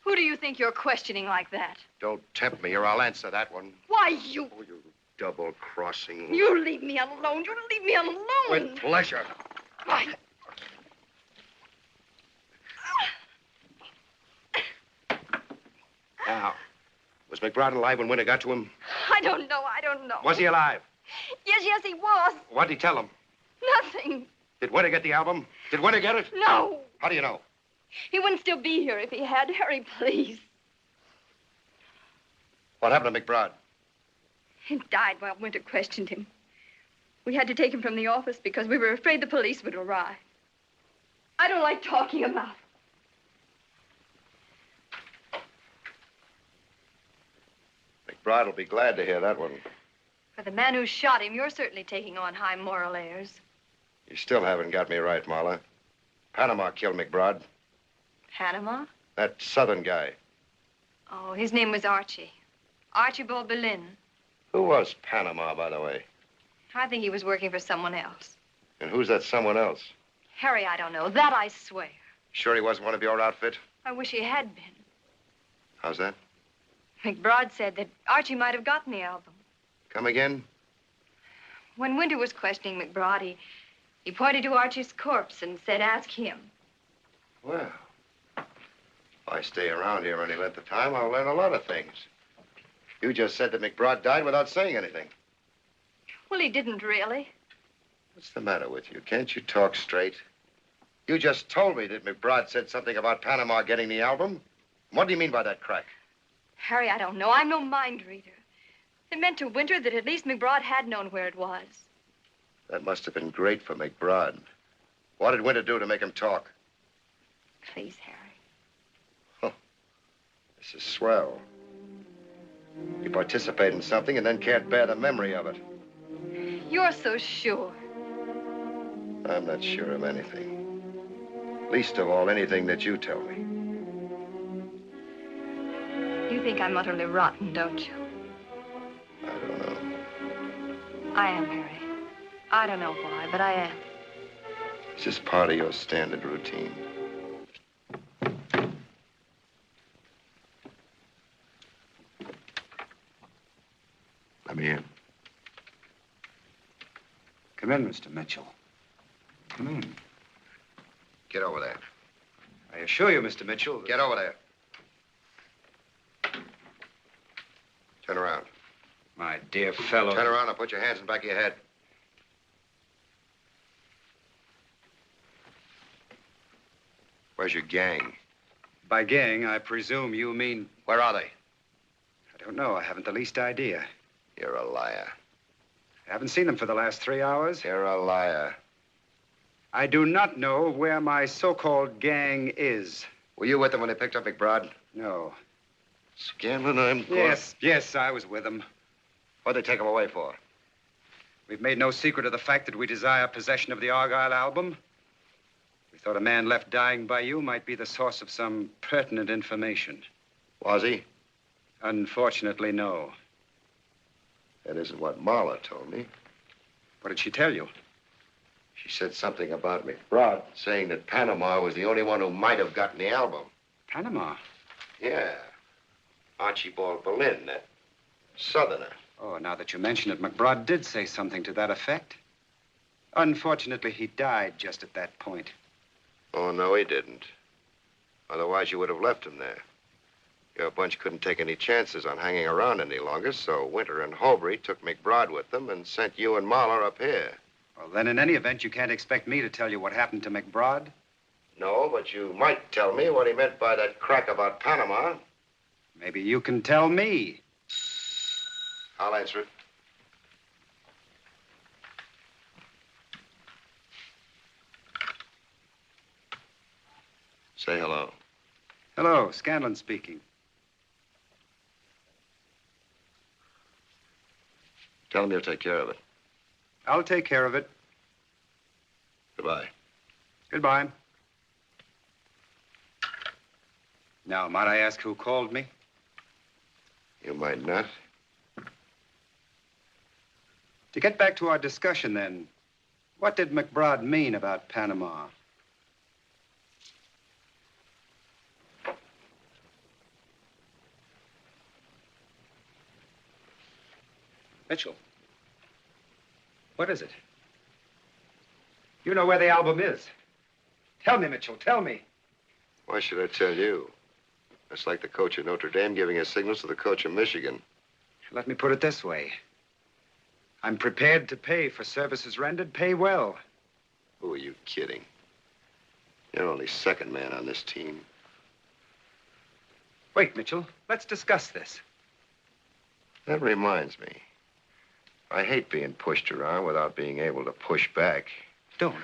Who do you think you're questioning like that? Don't tempt me or I'll answer that one. Why, you... Oh, you double-crossing... You leave me alone. You leave me alone. With pleasure. Why? Now, was McBride alive when Winter got to him? I don't know. Was he alive? Yes, he was. What'd he tell him? Nothing. Did Winter get the album? Did Winter get it? No. How do you know? He wouldn't still be here if he had. Harry, please. What happened to McBride? He died while Winter questioned him. We had to take him from the office because we were afraid the police would arrive. I don't like talking about it. McBride will be glad to hear that one. For the man who shot him, you're certainly taking on high moral airs. You still haven't got me right, Marla. Panama killed McBride. Panama? That Southern guy. Oh, his name was Archie. Archibald Boleyn. Who was Panama, by the way? I think he was working for someone else. And who's that someone else? Harry, I don't know. That I swear. Sure he wasn't one of your outfit? I wish he had been. How's that? McBride said that Archie might have gotten the album. Come again? When Winter was questioning McBride, he pointed to Archie's corpse and said, ask him. Well, if I stay around here any length of time, I'll learn a lot of things. You just said that McBride died without saying anything. Well, he didn't really. What's the matter with you? Can't you talk straight? You just told me that McBride said something about Panama getting the album. What do you mean by that crack? Harry, I don't know. I'm no mind reader. It meant to Winter that at least McBride had known where it was. That must have been great for McBride. What did Winter do to make him talk? Please, Harry. Huh. This is swell. You participate in something and then can't bear the memory of it. You're so sure. I'm not sure of anything. Least of all, anything that you tell me. You think I'm utterly rotten, don't you? I don't know. I am, Harry. I don't know why, but I am. It's just part of your standard routine. Let me in. Come in, Mr. Mitchell. Come in. Get over there. I assure you, Mr. Mitchell... Get over there. Turn around. My dear fellow... Turn around and put your hands in the back of your head. Where's your gang? By gang, I presume you mean... Where are they? I don't know. I haven't the least idea. You're a liar. I haven't seen them for the last 3 hours. You're a liar. I do not know where my so-called gang is. Were you with them when they picked up McBride? No. Scanlon, I'm going... Yes, I was with them. What'd they take him away for? We've made no secret of the fact that we desire possession of the Argyle album. We thought a man left dying by you might be the source of some pertinent information. Was he? Unfortunately, no. That isn't what Marla told me. What did she tell you? She said something about McBride, saying that Panama was the only one who might have gotten the album. Panama? Yeah. Archibald Boleyn, that Southerner. Oh, now that you mention it, McBride did say something to that effect. Unfortunately, he died just at that point. Oh, no, he didn't. Otherwise, you would have left him there. Your bunch couldn't take any chances on hanging around any longer, so Winter and Hobry took McBride with them and sent you and Mahler up here. Well, then, in any event, you can't expect me to tell you what happened to McBride. No, but you might tell me what he meant by that crack about Panama. Maybe you can tell me. I'll answer it. Say hello. Hello, Scanlon speaking. Tell him you'll take care of it. I'll take care of it. Goodbye. Goodbye. Now, might I ask who called me? You might not. To get back to our discussion, then, what did McBride mean about Panama? Mitchell, what is it? You know where the album is. Tell me, Mitchell, tell me. Why should I tell you? It's like the coach of Notre Dame giving his signals to the coach of Michigan. Let me put it this way. I'm prepared to pay for services rendered. Pay well. Who are you kidding? You're only second man on this team. Wait, Mitchell. Let's discuss this. That reminds me. I hate being pushed around without being able to push back. Don't.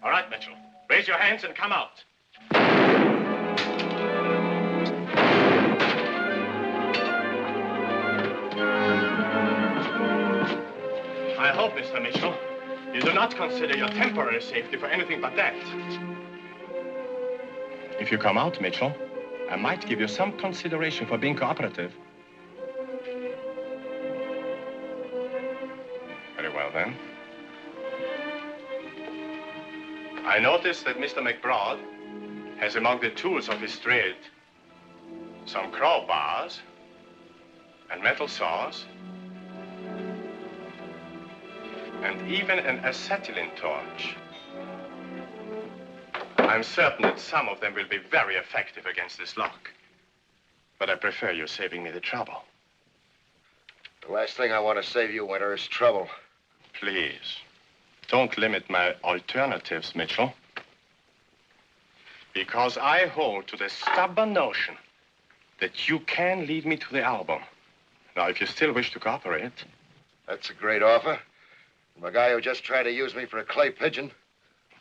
All right, Mitchell. Raise your hands and come out. I hope, Mr. Mitchell, you do not consider your temporary safety for anything but that. If you come out, Mitchell, I might give you some consideration for being cooperative. Very well, then. I noticed that Mr. McBride has among the tools of his trade some crowbars and metal saws and even an acetylene torch. I'm certain that some of them will be very effective against this lock. But I prefer you saving me the trouble. The last thing I want to save you, Winter, is trouble. Please, don't limit my alternatives, Mitchell. Because I hold to the stubborn notion that you can lead me to the album. Now, if you still wish to cooperate... That's a great offer. From a guy who just tried to use me for a clay pigeon.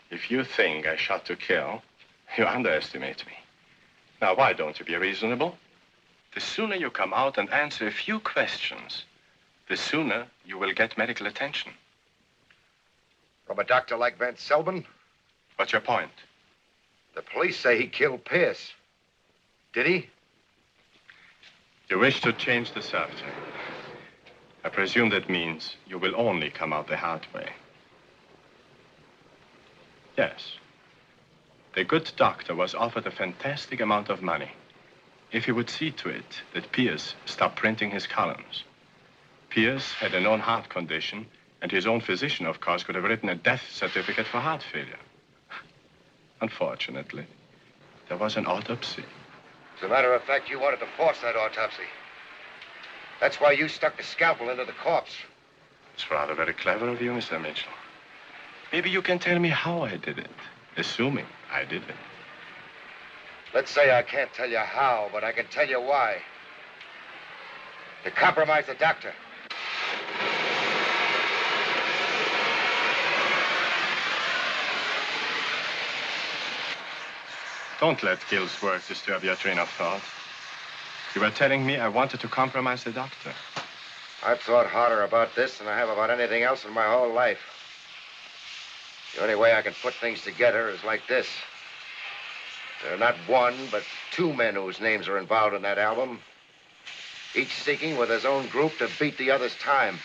If you think I shot to kill, you underestimate me. Now, why don't you be reasonable? The sooner you come out and answer a few questions, the sooner you will get medical attention. From a doctor like Van Selbin? What's your point? The police say he killed Pierce. Did he? You wish to change the subject. I presume that means you will only come out the hard way. Yes. The good doctor was offered a fantastic amount of money if he would see to it that Pierce stopped printing his columns. Pierce had a known heart condition, and his own physician, of course, could have written a death certificate for heart failure. Unfortunately, there was an autopsy. As a matter of fact, you wanted to force that autopsy. That's why you stuck the scalpel into the corpse. It's rather very clever of you, Mr. Mitchell. Maybe you can tell me how I did it, assuming I did it. Let's say I can't tell you how, but I can tell you why. To compromise the doctor. Don't let Gil's words disturb your train of thought. You were telling me I wanted to compromise the doctor. I've thought harder about this than I have about anything else in my whole life. The only way I can put things together is like this. There are not one, but two men whose names are involved in that album, each seeking with his own group to beat the other's time.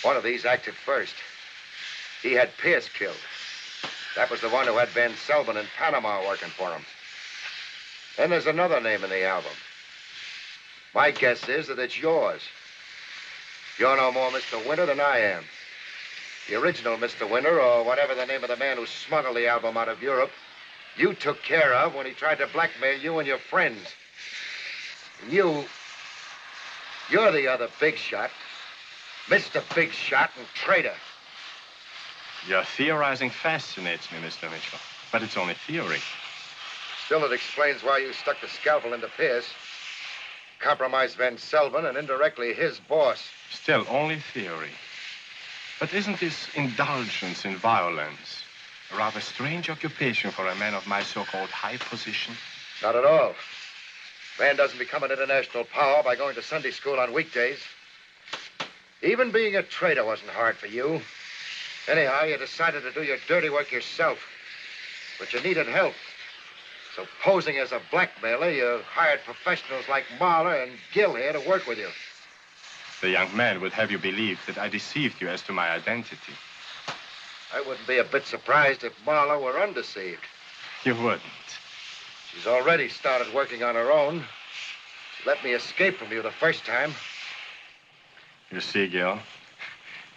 One of these acted first. He had Pierce killed. That was the one who had Van Selbin in Panama working for him. Then there's another name in the album. My guess is that it's yours. You're no more Mr. Winter than I am. The original Mr. Winter, or whatever the name of the man who smuggled the album out of Europe, you took care of when he tried to blackmail you and your friends. And you're the other big shot. Mr. Big Shot and traitor. Your theorizing fascinates me, Mr. Mitchell. But it's only theory. Still, it explains why you stuck the scalpel into Pierce, compromised Van Selvin, and indirectly his boss. Still, only theory. But isn't this indulgence in violence a rather strange occupation for a man of my so-called high position? Not at all. Man doesn't become an international power by going to Sunday school on weekdays. Even being a traitor wasn't hard for you. Anyhow, you decided to do your dirty work yourself. But you needed help. So posing as a blackmailer, you hired professionals like Marler and Gill here to work with you. The young man would have you believe that I deceived you as to my identity. I wouldn't be a bit surprised if Marler were undeceived. You wouldn't. She's already started working on her own. She let me escape from you the first time. You see, Gil,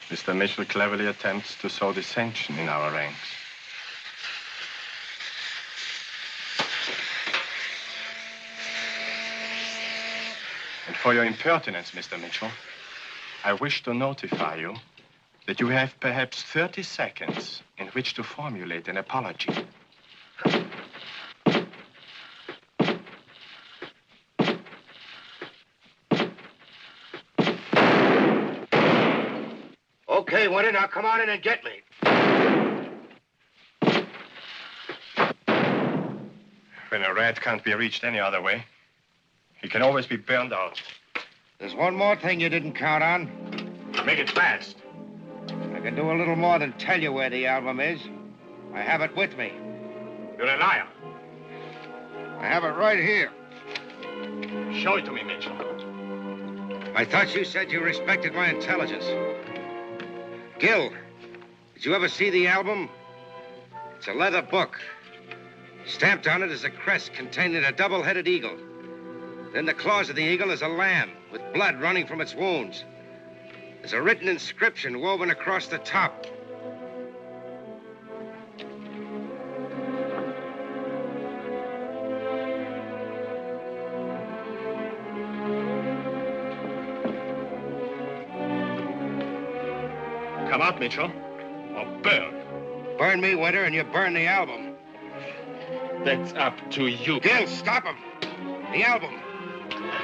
Mr. Mitchell cleverly attempts to sow dissension in our ranks. And for your impertinence, Mr. Mitchell, I wish to notify you that you have perhaps 30 seconds in which to formulate an apology. Okay, Winter, now come on in and get me. When a rat can't be reached any other way, he can always be burned out. There's one more thing you didn't count on. Make it fast. I can do a little more than tell you where the album is. I have it with me. You're a liar. I have it right here. Show it to me, Mitchell. I thought you said you respected my intelligence. Gil, did you ever see the album? It's a leather book. Stamped on it is a crest containing a double-headed eagle. Then the claws of the eagle is a lamb with blood running from its wounds. There's a written inscription woven across the top. Come out, Mitchell, or burn. Burn me, Winter, and you burn the album. That's up to you. Gil, stop him. The album.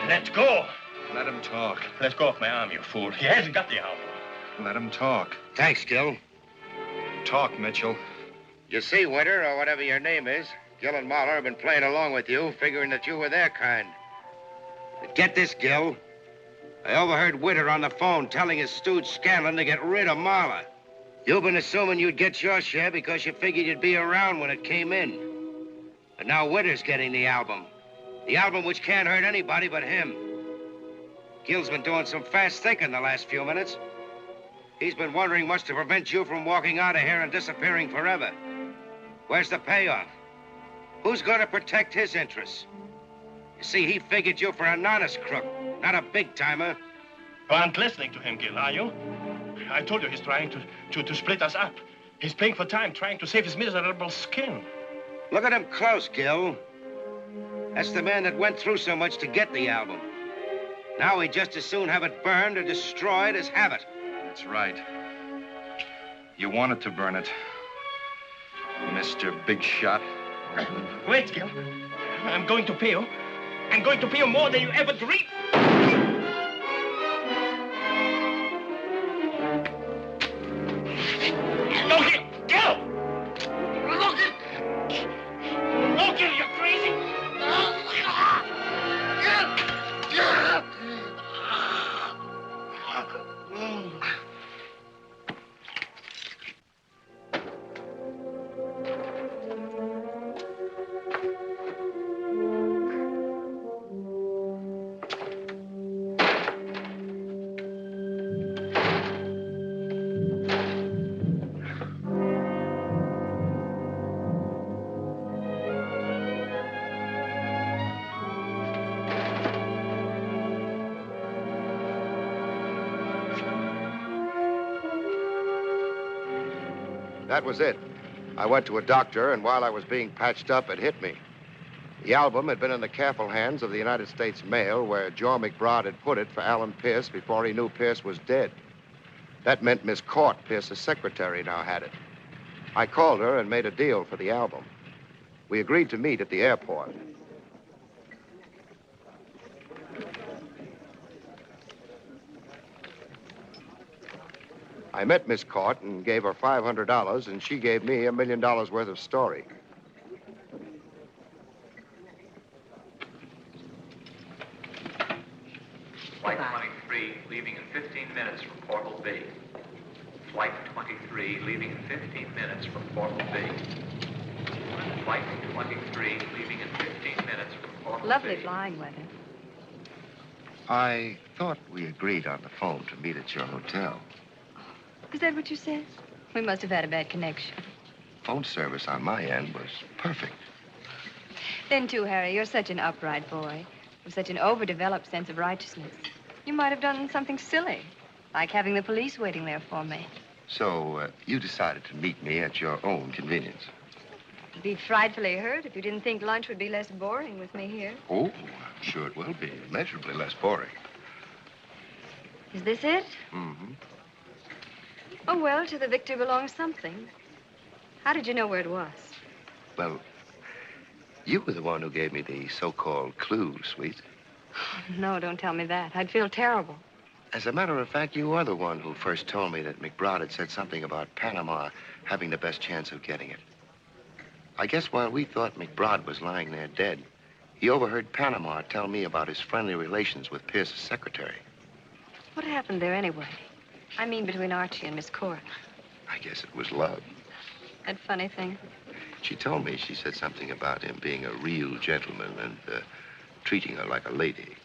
Let go. Let him talk. Let go of my arm, you fool. He hasn't got the album. Let him talk. Thanks, Gil. Talk, Mitchell. You see, Winter, or whatever your name is, Gil and Mahler have been playing along with you, figuring that you were their kind. But get this, Gil. I overheard Winter on the phone telling his stooge Scanlon to get rid of Mahler. You've been assuming you'd get your share because you figured you'd be around when it came in. But now Winter's getting the album. The album which can't hurt anybody but him. Gil's been doing some fast thinking the last few minutes. He's been wondering what's to prevent you from walking out of here and disappearing forever. Where's the payoff? Who's going to protect his interests? You see, he figured you for an honest crook, not a big-timer. You aren't listening to him, Gil, are you? I told you he's trying to split us up. He's playing for time, trying to save his miserable skin. Look at him close, Gil. That's the man that went through so much to get the album. Now he'd just as soon have it burned or destroyed as have it. That's right. You wanted to burn it, Mr. Big Shot. Wait, Gil. I'm going to pay you. I'm going to pay you more than you ever dreamed. Look it, Gil! Look it! Oh, Gil, you're crazy! That was it. I went to a doctor, and while I was being patched up, it hit me. The album had been in the careful hands of the United States Mail, where Joe McBride had put it for Alan Pierce before he knew Pierce was dead. That meant Miss Court, Pierce's secretary, now had it. I called her and made a deal for the album. We agreed to meet at the airport. I met Miss Court and gave her $500, and she gave me $1 million worth of story. Flight 23 leaving in 15 minutes from Portal B. Flight 23 leaving in 15 minutes from Portal B. Flight 23 leaving in 15 minutes from Portal Lovely B. flying weather. I thought we agreed on the phone to meet at your hotel. Is that what you said? We must have had a bad connection. Phone service on my end was perfect. Then, too, Harry, you're such an upright boy, with such an overdeveloped sense of righteousness. You might have done something silly, like having the police waiting there for me. So, you decided to meet me at your own convenience. I'd be frightfully hurt if you didn't think lunch would be less boring with me here. Oh, I'm sure it will be. Immeasurably less boring. Is this it? Mm-hmm. Oh, well, to the victor belongs something. How did you know where it was? Well, you were the one who gave me the so-called clue, sweet. No, don't tell me that. I'd feel terrible. As a matter of fact, you are the one who first told me that McBride had said something about Panama having the best chance of getting it. I guess while we thought McBride was lying there dead, he overheard Panama tell me about his friendly relations with Pierce's secretary. What happened there anyway? I mean, between Archie and Miss Court. I guess it was love. That funny thing. She told me she said something about him being a real gentleman and treating her like a lady.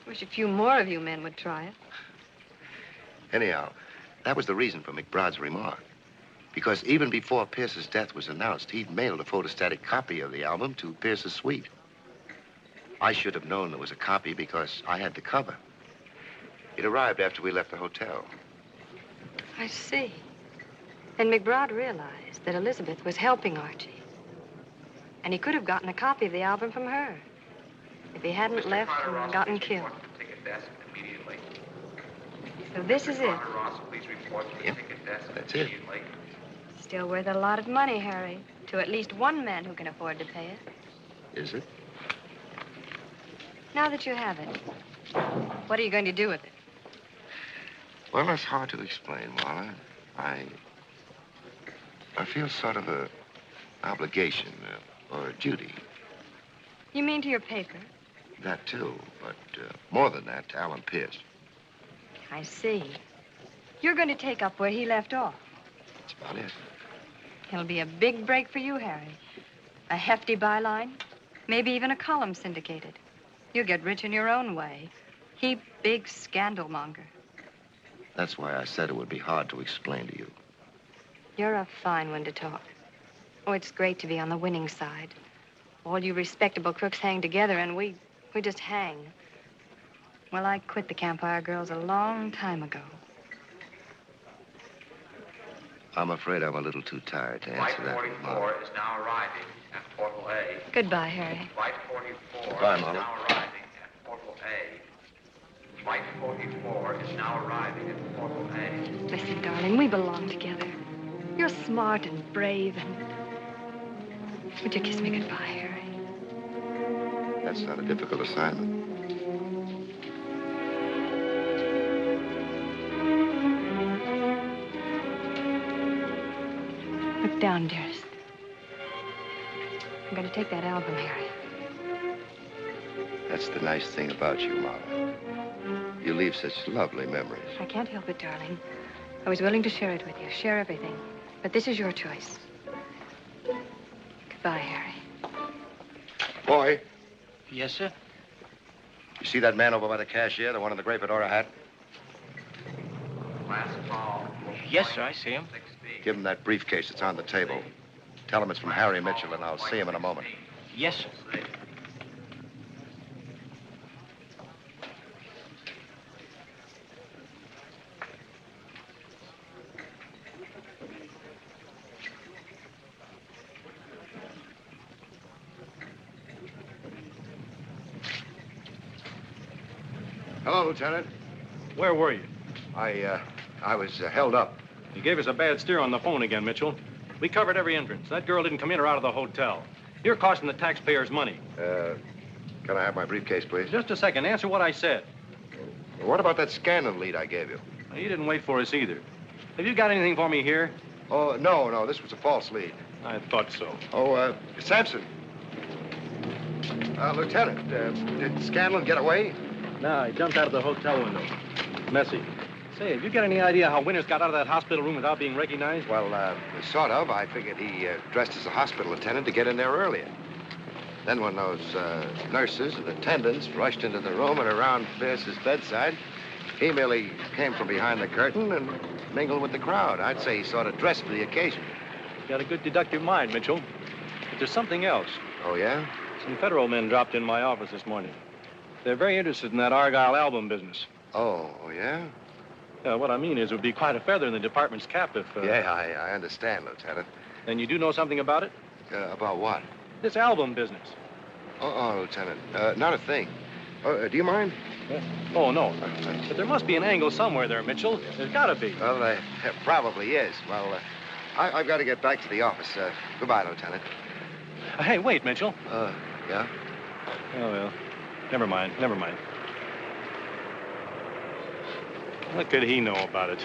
Wish a few more of you men would try it. Anyhow, that was the reason for McBride's remark. Because even before Pierce's death was announced, he'd mailed a photostatic copy of the album to Pierce's suite. I should have known there was a copy because I had the cover. It arrived after we left the hotel. I see. And McBride realized that Elizabeth was helping Archie. And he could have gotten a copy of the album from her if he hadn't left and gotten killed. Ticket desk immediately. So this is it. Ross, please report to the ticket desk immediately. Still worth a lot of money, Harry, to at least one man who can afford to pay it. Is it? Now that you have it, what are you going to do with it? Well, that's hard to explain, Marla. I feel sort of a obligation or a duty. You mean to your paper? That, too, but more than that, to Alan Pierce. I see. You're going to take up where he left off. That's about it. It'll be a big break for you, Harry. A hefty byline, maybe even a column syndicated. You'll get rich in your own way. He big scandal monger. That's why I said it would be hard to explain to you. You're a fine one to talk. Oh, it's great to be on the winning side. All you respectable crooks hang together, and we just hang. Well, I quit the Campfire Girls a long time ago. I'm afraid I'm a little too tired to answer that. Flight 44 is now arriving at Portal A. Goodbye, Harry. Flight 44 Goodbye, is Mama. now arriving at Portal A. Flight 44 is now arriving at Portal A. Listen, darling, we belong together. You're smart and brave and... Would you kiss me goodbye, Harry? That's not a difficult assignment. Look down, dearest. I'm going to take that album, Harry. That's the nice thing about you, Marla. You leave such lovely memories. I can't help it, darling. I was willing to share it with you, share everything. But this is your choice. Goodbye, Harry. Boy. Yes, sir? You see that man over by the cashier, the one in the gray fedora hat? Last call. Yes, sir, I see him. Give him that briefcase that's on the table. Tell him it's from Harry Mitchell, and I'll see him in a moment. Yes, sir. Hello, Lieutenant. Where were you? I was held up. You gave us a bad steer on the phone again, Mitchell. We covered every entrance. That girl didn't come in or out of the hotel. You're costing the taxpayers money. Can I have my briefcase, please? Just a second. Answer what I said. What about that Scanlon lead I gave you? Now, you didn't wait for us either. Have you got anything for me here? Oh, no. This was a false lead. I thought so. Oh, Sampson. Lieutenant, did Scanlon get away? No, he jumped out of the hotel window. Messy. Say, have you got any idea how Winters got out of that hospital room without being recognized? Well, sort of. I figured he dressed as a hospital attendant to get in there earlier. Then when those nurses and attendants rushed into the room and around Pierce's bedside, he merely came from behind the curtain and mingled with the crowd. I'd say he sort of dressed for the occasion. You got a good deductive mind, Mitchell. But there's something else. Oh, yeah? Some federal men dropped in my office this morning. They're very interested in that Argyle album business. Oh, yeah? What I mean is it would be quite a feather in the department's cap if... Yeah, I understand, Lieutenant. Then you do know something about it? About what? This album business. Oh, Lieutenant, not a thing. Do you mind? Oh, no. But there must be an angle somewhere there, Mitchell. There's got to be. Well, there probably is. Well, I've got to get back to the office. Goodbye, Lieutenant. Hey, wait, Mitchell. Yeah? Oh, well. Never mind. What could he know about it?